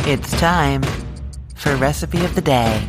It's time for Recipe of the Day.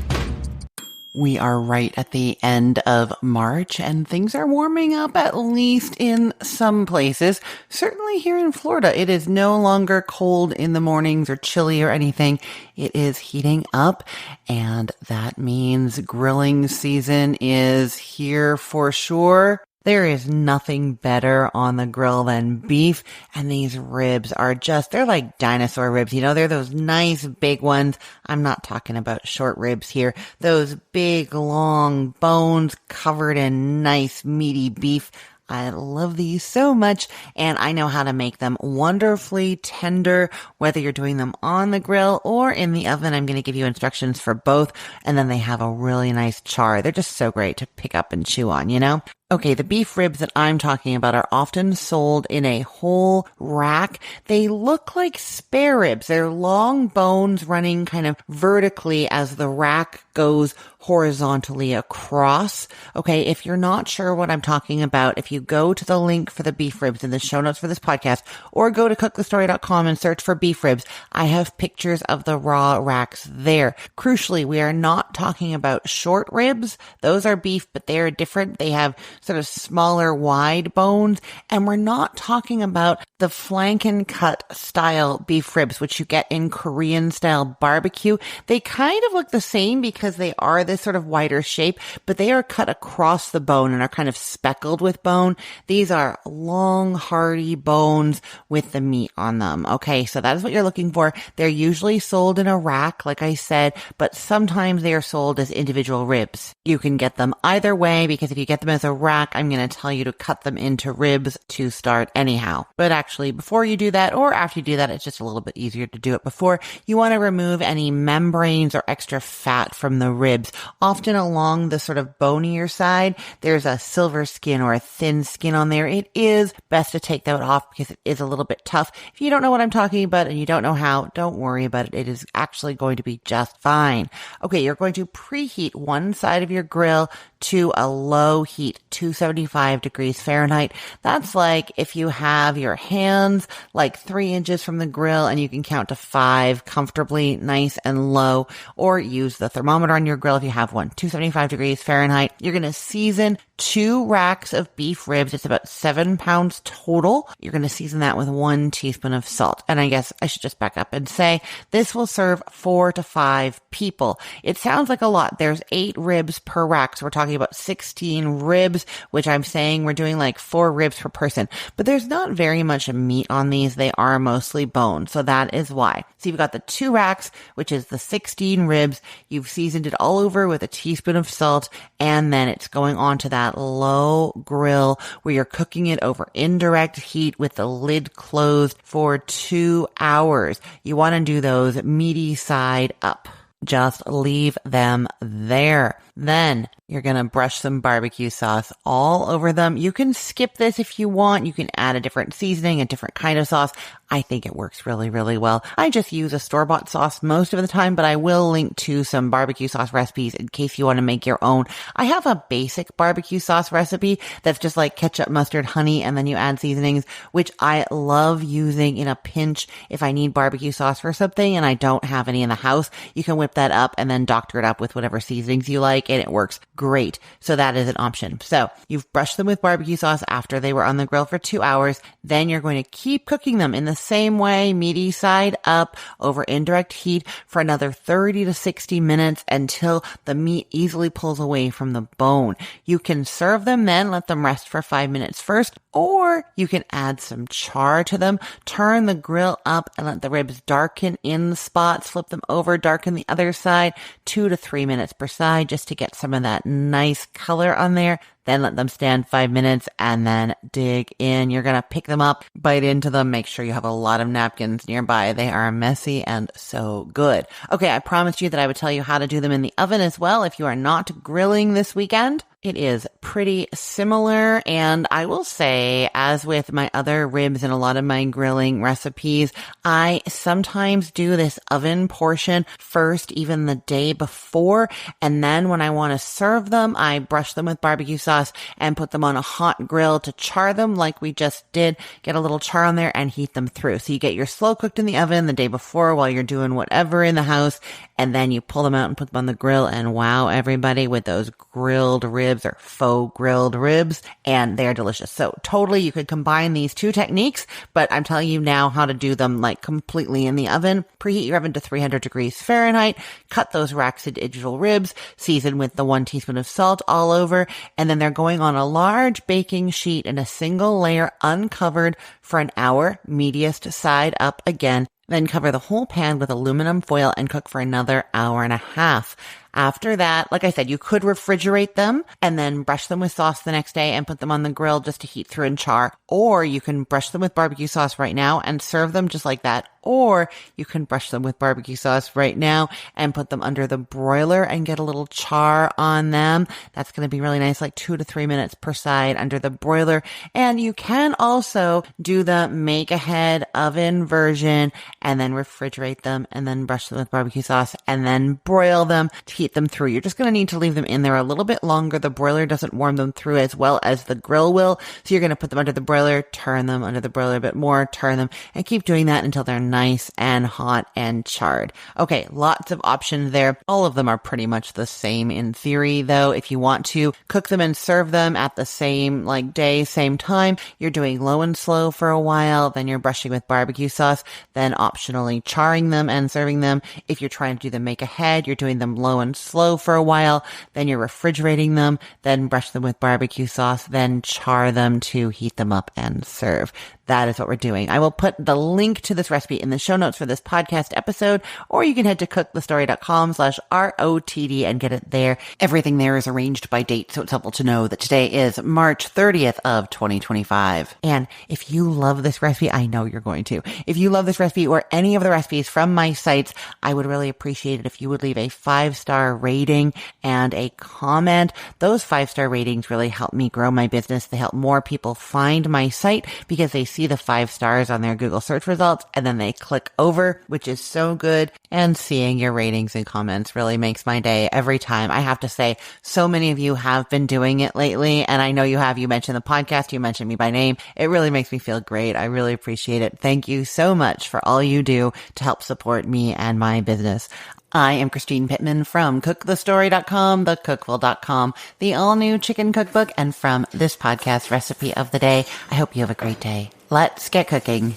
We are right at the end of March and things are warming up, at least in some places. Certainly here in Florida, it is no longer cold in the mornings or chilly or anything. It is heating up, and that means grilling season is here for sure. There is nothing better on the grill than beef, and these ribs are they're like dinosaur ribs, they're those nice big ones. I'm not talking about short ribs here. Those big, long bones covered in nice, meaty beef. I love these so much, and I know how to make them wonderfully tender, whether you're doing them on the grill or in the oven. I'm going to give you instructions for both, and then they have a really nice char. They're just so great to pick up and chew on. Okay, the beef ribs that I'm talking about are often sold in a whole rack. They look like spare ribs. They're long bones running kind of vertically as the rack goes horizontally across. Okay, if you're not sure what I'm talking about, if you go to the link for the beef ribs in the show notes for this podcast, or go to cookthestory.com and search for beef ribs, I have pictures of the raw racks there. Crucially, we are not talking about short ribs. Those are beef, but they're different. They have sort of smaller, wide bones. And we're not talking about the flanken-cut style beef ribs, which you get in Korean style barbecue. They kind of look the same because they are this sort of wider shape, but they are cut across the bone and are kind of speckled with bone. These are long, hearty bones with the meat on them. Okay, so that is what you're looking for. They're usually sold in a rack, like I said, but sometimes they are sold as individual ribs. You can get them either way, because if you get them as a rack, I'm going to tell you to cut them into ribs to start anyhow. But actually, before you do that, or after you do that, it's just a little bit easier to do it before. You want to remove any membranes or extra fat from the ribs. Often along the sort of bonier side, there's a silver skin or a thin skin on there. It is best to take that off because it is a little bit tough. If you don't know what I'm talking about and you don't know how, don't worry about it. It is actually going to be just fine. Okay, you're going to preheat one side of your grill to a low heat, 275 degrees Fahrenheit. That's like if you have your hands like 3 inches from the grill and you can count to 5 comfortably, nice and low, or use the thermometer on your grill if you have one. 275 degrees Fahrenheit. You're going to season 2 racks of beef ribs. It's about 7 pounds total. You're going to season that with 1 teaspoon of salt. And I guess I should just back up and say this will serve 4 to 5 people. It sounds like a lot. There's 8 ribs per rack. So we're talking about 16 ribs, which I'm saying we're doing like 4 ribs per person. But there's not very much meat on these. They are mostly bone. So that is why. So you've got the 2 racks, which is the 16 ribs. You've seasoned it all over with a teaspoon of salt. And then it's going on to that low grill where you're cooking it over indirect heat with the lid closed for 2 hours. You want to do those meaty side up. Just leave them there. Then you're going to brush some barbecue sauce all over them. You can skip this if you want. You can add a different seasoning, a different kind of sauce. I think it works really, really well. I just use a store-bought sauce most of the time, but I will link to some barbecue sauce recipes in case you want to make your own. I have a basic barbecue sauce recipe that's just like ketchup, mustard, honey, and then you add seasonings, which I love using in a pinch if I need barbecue sauce for something and I don't have any in the house. You can whip that up and then doctor it up with whatever seasonings you like, and it works great. So that is an option. So you've brushed them with barbecue sauce after they were on the grill for 2 hours. Then you're going to keep cooking them in the same way, meaty side up over indirect heat for another 30 to 60 minutes until the meat easily pulls away from the bone. You can serve them then, let them rest for 5 minutes first, or you can add some char to them, turn the grill up and let the ribs darken in the spots, flip them over, darken the other side, 2 to 3 minutes per side just to get some of that nice color on there. Then let them stand 5 minutes and then dig in. You're going to pick them up, bite into them. Make sure you have a lot of napkins nearby. They are messy and so good. Okay, I promised you that I would tell you how to do them in the oven as well if you are not grilling this weekend. It is pretty similar, and I will say, as with my other ribs and a lot of my grilling recipes, I sometimes do this oven portion first, even the day before, and then when I want to serve them, I brush them with barbecue sauce and put them on a hot grill to char them like we just did, get a little char on there and heat them through. So you get your slow cooked in the oven the day before while you're doing whatever in the house, and then you pull them out and put them on the grill, and wow, everybody, with those grilled ribs or faux grilled ribs, and they're delicious. So totally you could combine these two techniques, but I'm telling you now how to do them like completely in the oven. Preheat your oven to 300 degrees Fahrenheit, cut those racks of digital ribs, season with the 1 teaspoon of salt all over, and then they're going on a large baking sheet in a single layer uncovered for an hour, mediast side up again. Then cover the whole pan with aluminum foil and cook for another hour and a half. After that, like I said, you could refrigerate them and then brush them with sauce the next day and put them on the grill just to heat through and char. Or you can brush them with barbecue sauce right now and serve them just like that. Or you can brush them with barbecue sauce right now and put them under the broiler and get a little char on them. That's going to be really nice, like 2 to 3 minutes per side under the broiler. And you can also do the make ahead oven version and then refrigerate them and then brush them with barbecue sauce and then broil them to heat them through. You're just going to need to leave them in there a little bit longer. The broiler doesn't warm them through as well as the grill will. So you're going to put them under the broiler, turn them under the broiler a bit more, turn them, and keep doing that until they're nice and hot and charred. Okay, lots of options there. All of them are pretty much the same in theory, though. If you want to cook them and serve them at the same day, same time, you're doing low and slow for a while, then you're brushing with barbecue sauce, then optionally charring them and serving them. If you're trying to do them make ahead, you're doing them low and slow for a while, then you're refrigerating them, then brush them with barbecue sauce, then char them to heat them up and serve. That is what we're doing. I will put the link to this recipe in the show notes for this podcast episode, or you can head to cookthestory.com/ROTD and get it there. Everything there is arranged by date, so it's helpful to know that today is March 30th of 2025. And if you love this recipe, I know you're going to. If you love this recipe or any of the recipes from my sites, I would really appreciate it if you would leave a 5-star rating and a comment. Those 5-star ratings really help me grow my business. They help more people find my site because they see the 5 stars on their Google search results and then they click over, which is so good. And seeing your ratings and comments really makes my day every time. I have to say, so many of you have been doing it lately, and I know you have. You mentioned the podcast, you mentioned me by name. It really makes me feel great. I really appreciate it. Thank you so much for all you do to help support me and my business. I am Christine Pittman from cookthestory.com, thecookful.com, the all-new chicken cookbook, and from this podcast, Recipe of the Day. I hope you have a great day. Let's get cooking.